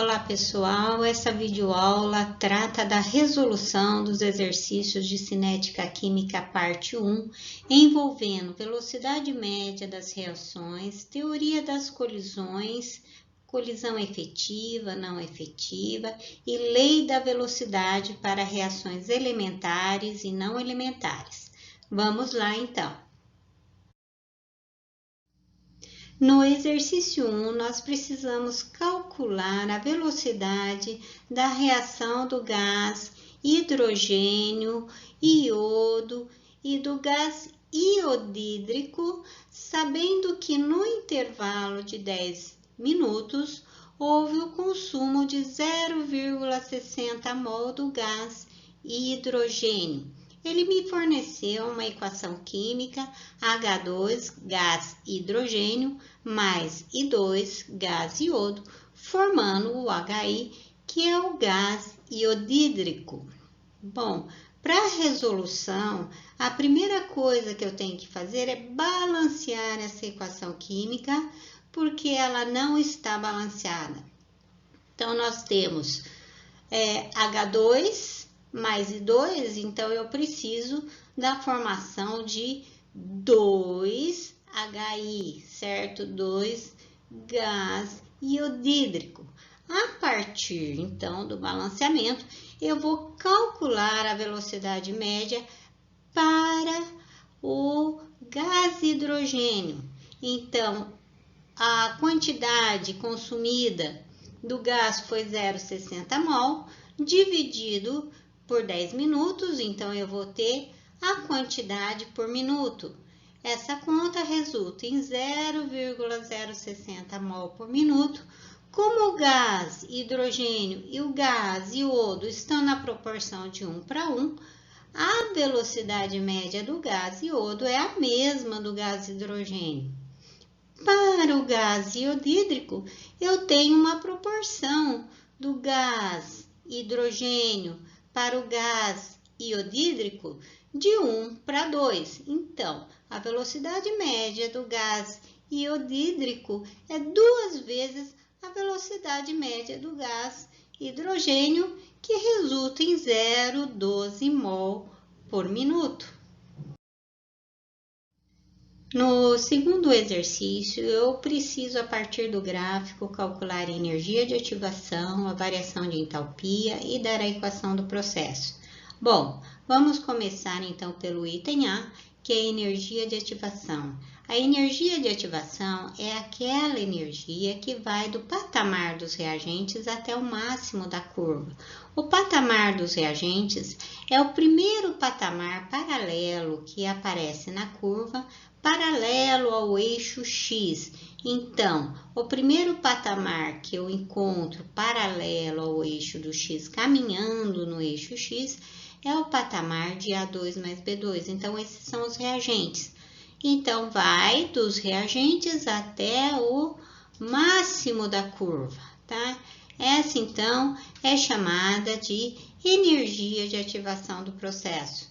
Olá pessoal, essa videoaula trata da resolução dos exercícios de cinética química parte 1, envolvendo velocidade média das reações, teoria das colisões, colisão efetiva, não efetiva e lei da velocidade para reações elementares e não elementares. Vamos lá então. No exercício 1, nós precisamos calcular a velocidade da reação do gás hidrogênio, iodo e do gás iodídrico, sabendo que no intervalo de 10 minutos houve o consumo de 0,60 mol do gás hidrogênio. Ele me forneceu uma equação química H2, gás hidrogênio, mais I2, gás iodo, formando o HI, que é o gás iodídrico. Bom, para a resolução, a primeira coisa que eu tenho que fazer é balancear essa equação química, porque ela não está balanceada. Então, nós temos H2 mais I2, então eu preciso da formação de 2HI, certo? 2 gás iodídrico. A partir, então, do balanceamento, eu vou calcular a velocidade média para o gás hidrogênio. Então, a quantidade consumida do gás foi 0,60 mol, dividido por 10 minutos, então eu vou ter a quantidade por minuto. Essa conta resulta em 0,060 mol por minuto. Como o gás hidrogênio e o gás iodo estão na proporção de 1 para 1, a velocidade média do gás iodo é a mesma do gás hidrogênio. Para o gás iodídrico, eu tenho uma proporção do gás hidrogênio para o gás iodídrico de 1 para 2. Então, a velocidade média do gás iodídrico é 2 vezes a velocidade média do gás hidrogênio, que resulta em 0,12 mol por minuto. No segundo exercício, eu preciso, a partir do gráfico, calcular a energia de ativação, a variação de entalpia e dar a equação do processo. Bom, vamos começar então pelo item A, que é a energia de ativação. A energia de ativação é aquela energia que vai do patamar dos reagentes até o máximo da curva. O patamar dos reagentes é o primeiro patamar paralelo que aparece na curva, paralelo ao eixo X. Então, o primeiro patamar que eu encontro paralelo ao eixo do X, caminhando no eixo X, é o patamar de A2 mais B2. Então, esses são os reagentes. Então, vai dos reagentes até o máximo da curva, tá? Essa, então, é chamada de energia de ativação do processo.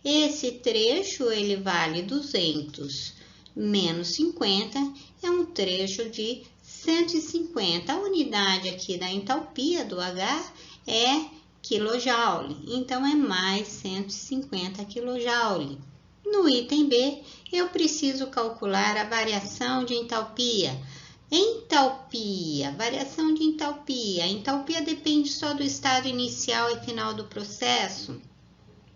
Esse trecho, ele vale 200 menos 50, é um trecho de 150. A unidade aqui da entalpia do H é kJ, então é mais 150 kJ. No item B, eu preciso calcular a variação de entalpia. Entalpia, variação de entalpia. A entalpia depende só do estado inicial e final do processo.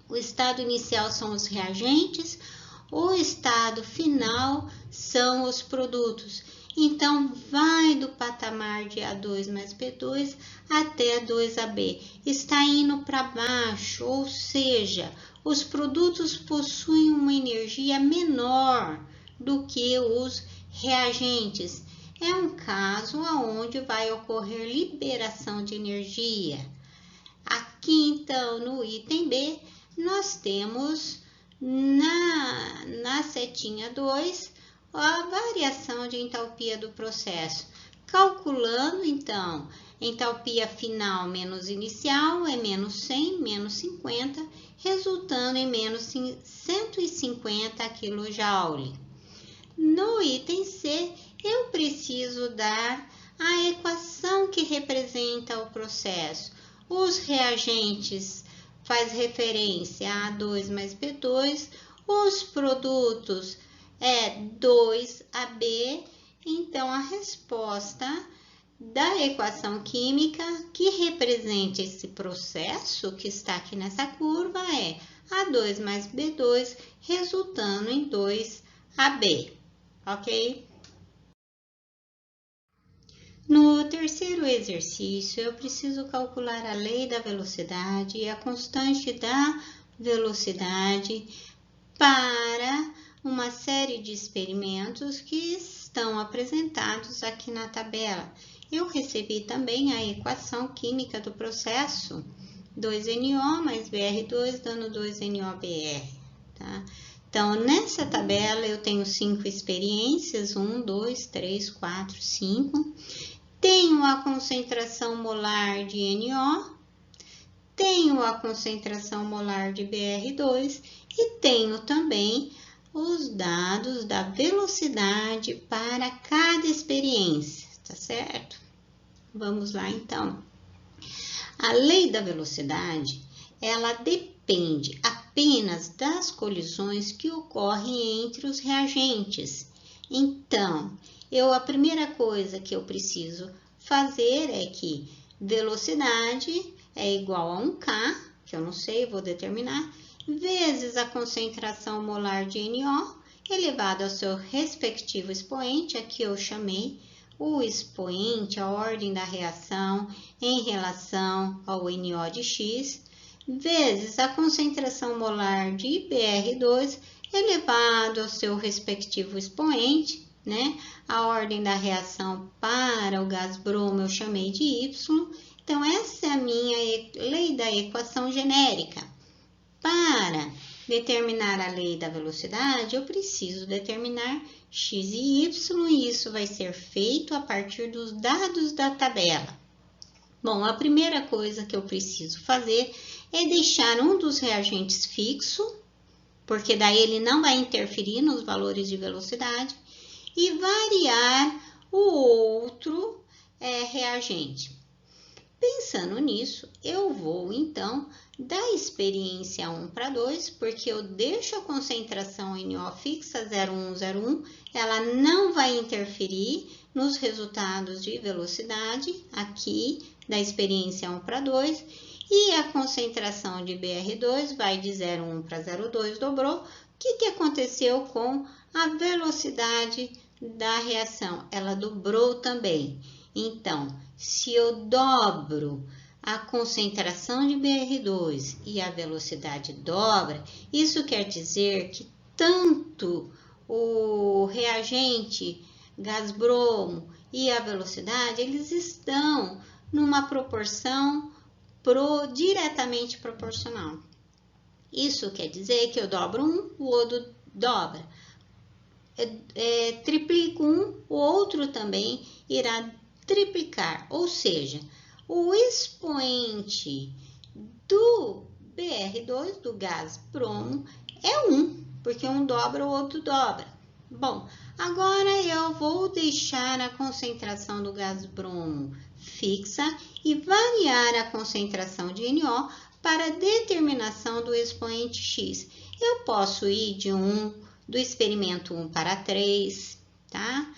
O estado inicial são os reagentes, o estado final são os produtos. Então, vai do patamar de A2 mais B2 até 2AB. Está indo para baixo, ou seja, os produtos possuem uma energia menor do que os reagentes. É um caso onde vai ocorrer liberação de energia. Aqui, então, no item B, nós temos na setinha 2 a variação de entalpia do processo. Calculando, então, entalpia final menos inicial é menos 100, menos 50, resultando em menos 150 kJ. No item C, eu preciso dar a equação que representa o processo? Os reagentes faz referência a A2 mais B2, os produtos é 2AB, então a resposta da equação química que representa esse processo que está aqui nessa curva é A2 mais B2, resultando em 2AB, ok? No terceiro exercício, eu preciso calcular a lei da velocidade e a constante da velocidade para uma série de experimentos que estão apresentados aqui na tabela. Eu recebi também a equação química do processo, 2NO mais BR2 dando 2NOBR, tá? Então, nessa tabela eu tenho 5 experiências, 1, 2, 3, 4, 5. Tenho a concentração molar de NO, tenho a concentração molar de BR2 e tenho também os dados da velocidade para cada experiência, tá certo? Vamos lá, então. A lei da velocidade, ela depende apenas das colisões que ocorrem entre os reagentes. Então, a primeira coisa que eu preciso fazer é que velocidade é igual a 1K, que eu não sei, vou determinar, vezes a concentração molar de NO, elevado ao seu respectivo expoente, aqui eu chamei o expoente, a ordem da reação em relação ao NO de X, vezes a concentração molar de BR2, elevado ao seu respectivo expoente, né? A ordem da reação para o gás bromo eu chamei de Y. Então, essa é a minha lei da equação genérica. Para determinar a lei da velocidade, eu preciso determinar x e y, e isso vai ser feito a partir dos dados da tabela. Bom, a primeira coisa que eu preciso fazer é deixar um dos reagentes fixo, porque daí ele não vai interferir nos valores de velocidade, e variar o outro reagente. Pensando nisso, eu vou então da experiência 1 para 2, porque eu deixo a concentração NO fixa 0,101, ela não vai interferir nos resultados de velocidade aqui da experiência 1 para 2, e a concentração de BR2 vai de 0,1 para 0,2, dobrou. O que aconteceu com a velocidade da reação? Ela dobrou também. Então, se eu dobro a concentração de BR2 e a velocidade dobra, isso quer dizer que tanto o reagente gás bromo e a velocidade, eles estão numa proporção diretamente proporcional. Isso quer dizer que eu dobro um, o outro dobra. Triplico um, o outro também irá triplicar, ou seja, o expoente do BR2, do gás bromo, é 1, porque um dobra, o outro dobra. Bom, agora eu vou deixar a concentração do gás bromo fixa e variar a concentração de NO para a determinação do expoente X. Eu posso ir do experimento 1 para 3, tá?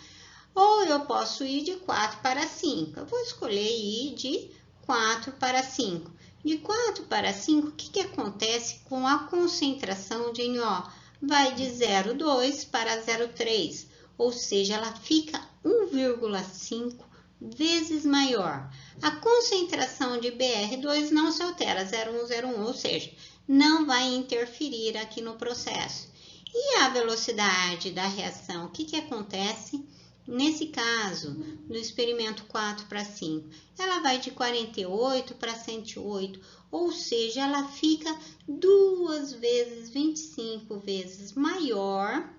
Ou eu posso ir de 4 para 5. Eu vou escolher ir de 4 para 5. De 4 para 5, o que acontece com a concentração de NO? Vai de 0,2 para 0,3, ou seja, ela fica 1,5 vezes maior. A concentração de BR2 não se altera, 0,101, ou seja, não vai interferir aqui no processo. E a velocidade da reação, o que acontece? Nesse caso, no experimento 4 para 5, ela vai de 48 para 108, ou seja, ela fica 25 vezes maior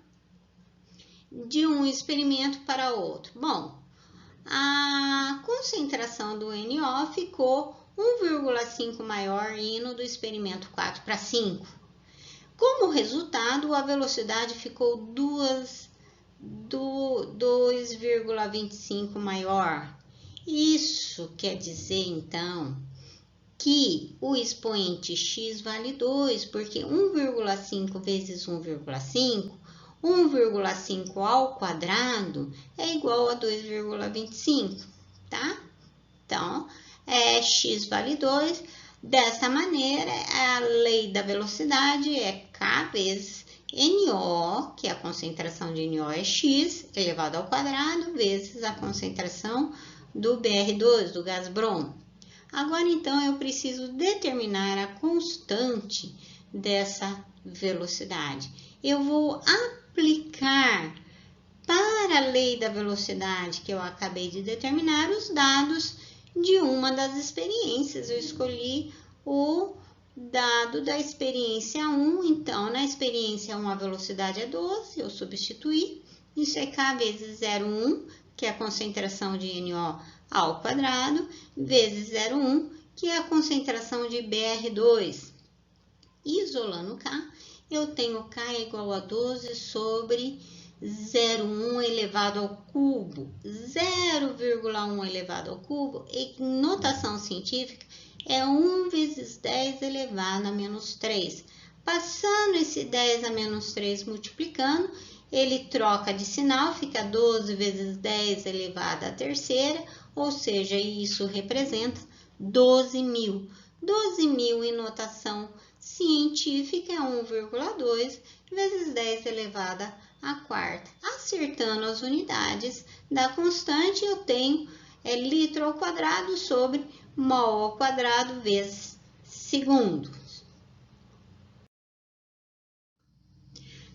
de um experimento para outro. Bom, a concentração do NO ficou 1,5 maior indo do experimento 4 para 5. Como resultado, a velocidade ficou 2,25 maior. Isso quer dizer, então, que o expoente x vale 2, porque 1,5 vezes 1,5, 1,5 ao quadrado é igual a 2,25, tá? Então, x vale 2. Dessa maneira, a lei da velocidade é K vezes NO, que a concentração de NO é x elevado ao quadrado, vezes a concentração do BR2, do gás bromo. Agora, então, eu preciso determinar a constante dessa velocidade. Eu vou aplicar para a lei da velocidade que eu acabei de determinar os dados de uma das experiências. Eu escolhi o dado da experiência 1, então na experiência 1 a velocidade é 12, eu substituí, isso é K vezes 0,1, que é a concentração de NO ao quadrado, vezes 0,1, que é a concentração de BR2. Isolando K, eu tenho K igual a 12 sobre 0,1 elevado ao cubo. 0,1 elevado ao cubo, em notação científica, é 1 vezes 10 elevado a menos 3. Passando esse 10 a menos 3 multiplicando, ele troca de sinal, fica 12 vezes 10 elevado à terceira, ou seja, isso representa 12.000. 12.000 em notação científica é 1,2 vezes 10 elevado à quarta. Acertando as unidades da constante, eu tenho litro ao quadrado sobre mol ao quadrado vezes segundo.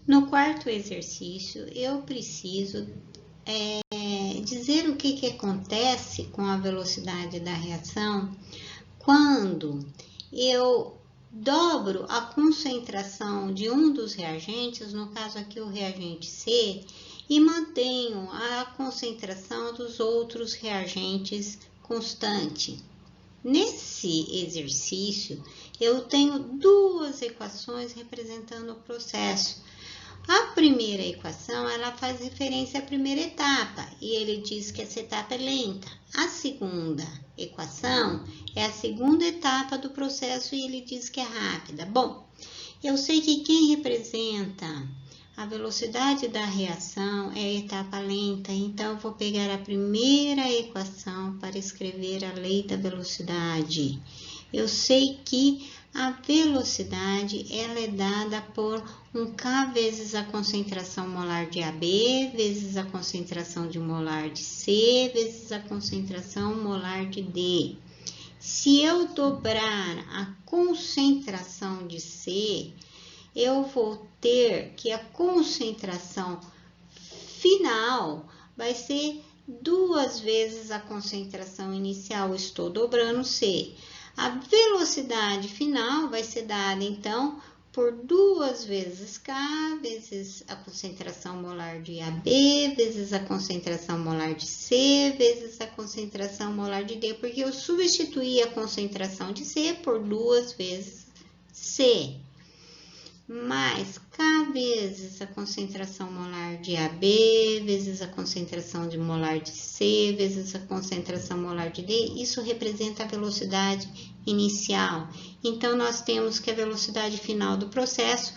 No quarto exercício, eu preciso dizer o que acontece com a velocidade da reação quando eu dobro a concentração de um dos reagentes, no caso aqui o reagente C, e mantenho a concentração dos outros reagentes constante. Nesse exercício, eu tenho duas equações representando o processo. A primeira equação, ela faz referência à primeira etapa, e ele diz que essa etapa é lenta. A segunda equação é a segunda etapa do processo e ele diz que é rápida. Bom, eu sei que quem representa a velocidade da reação é a etapa lenta, então eu vou pegar a primeira equação para escrever a lei da velocidade. Eu sei que a velocidade ela é dada por um K vezes a concentração molar de AB, vezes a concentração de molar de C, vezes a concentração molar de D. Se eu dobrar a concentração de C, eu vou ter que a concentração final vai ser 2 vezes a concentração inicial. Estou dobrando C. A velocidade final vai ser dada, então, por 2 vezes K, vezes a concentração molar de AB, vezes a concentração molar de C, vezes a concentração molar de D, porque eu substituí a concentração de C por 2 vezes C, mais K vezes a concentração molar de AB, vezes a concentração de molar de C, vezes a concentração molar de D, isso representa a velocidade inicial. Então, nós temos que a velocidade final do processo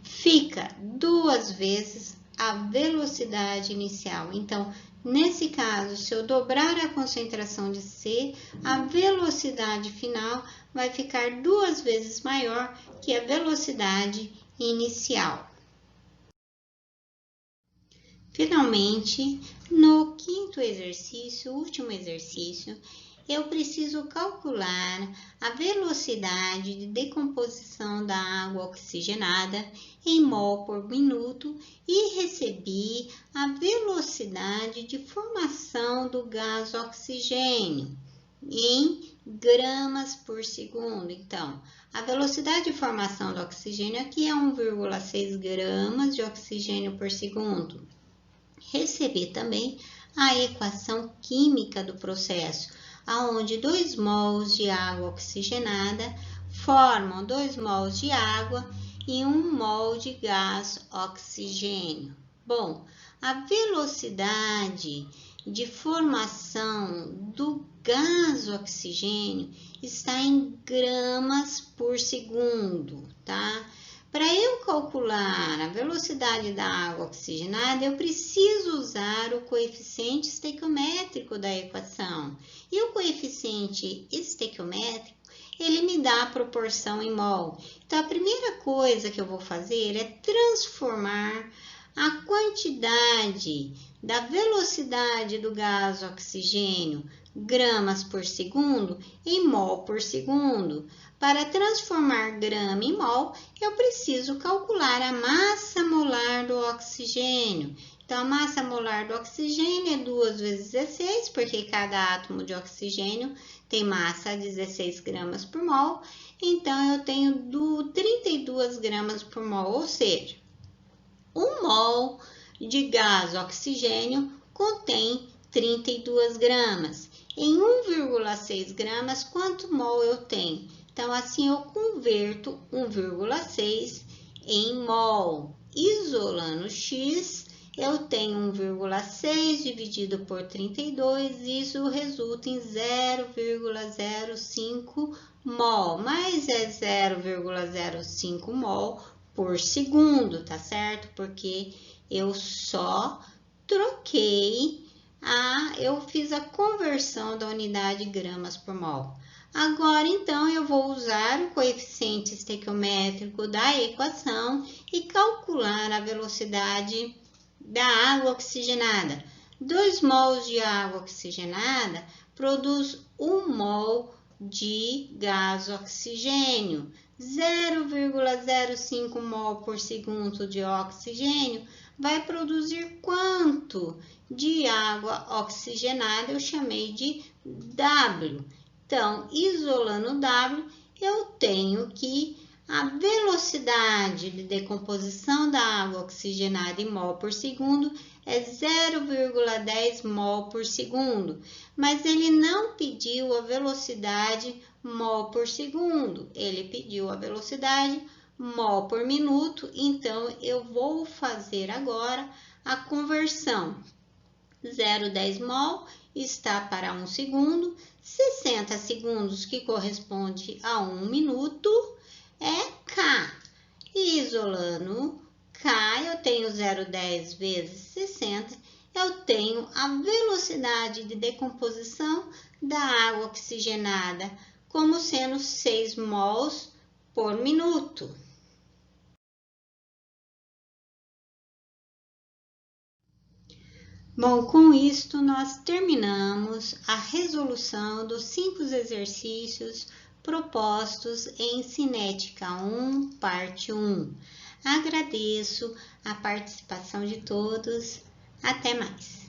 fica 2 vezes a velocidade inicial. Então, nesse caso, se eu dobrar a concentração de C, a velocidade final vai ficar 2 vezes maior que a velocidade inicial. Finalmente, no quinto exercício, último exercício, eu preciso calcular a velocidade de decomposição da água oxigenada em mol por minuto e recebi a velocidade de formação do gás oxigênio em gramas por segundo. Então, a velocidade de formação do oxigênio aqui é 1,6 gramas de oxigênio por segundo. Recebi também a equação química do processo, onde 2 mols de água oxigenada formam 2 mols de água e 1 mol de gás oxigênio. Bom, a velocidade de formação do gás oxigênio está em gramas por segundo, tá? Para eu calcular a velocidade da água oxigenada, eu preciso usar o coeficiente estequiométrico da equação. E o coeficiente estequiométrico, ele me dá a proporção em mol. Então, a primeira coisa que eu vou fazer é transformar a quantidade da velocidade do gás oxigênio, gramas por segundo, em mol por segundo. Para transformar grama em mol, eu preciso calcular a massa molar do oxigênio. Então, a massa molar do oxigênio é 2 vezes 16, porque cada átomo de oxigênio tem massa 16 gramas por mol. Então, eu tenho 32 gramas por mol, ou seja, 1 mol de gás oxigênio contém 32 gramas. Em 1,6 gramas, quanto mol eu tenho? Então, assim eu converto 1,6 em mol. Isolando X, eu tenho 1,6 dividido por 32, isso resulta em 0,05 mol, mas é 0,05 mol por segundo, tá certo? Porque eu só troquei, eu fiz a conversão da unidade gramas por mol. Agora, então, eu vou usar o coeficiente estequiométrico da equação e calcular a velocidade da água oxigenada. 2 mols de água oxigenada produz 1 mol de gás oxigênio. 0,05 mol por segundo de oxigênio vai produzir quanto de água oxigenada? Eu chamei de W. Então, isolando W, eu tenho que a velocidade de decomposição da água oxigenada em mol por segundo é 0,10 mol por segundo, mas ele não pediu a velocidade mol por segundo, ele pediu a velocidade mol por minuto, então eu vou fazer agora a conversão. 0,10 mol está para 1 segundo, 60 segundos, que corresponde a 1 minuto, é K. E isolando K, eu tenho 0,10 vezes 60, eu tenho a velocidade de decomposição da água oxigenada como sendo 6 mols por minuto. Bom, com isto nós terminamos a resolução dos 5 exercícios propostos em Cinética 1, parte 1. Agradeço a participação de todos. Até mais!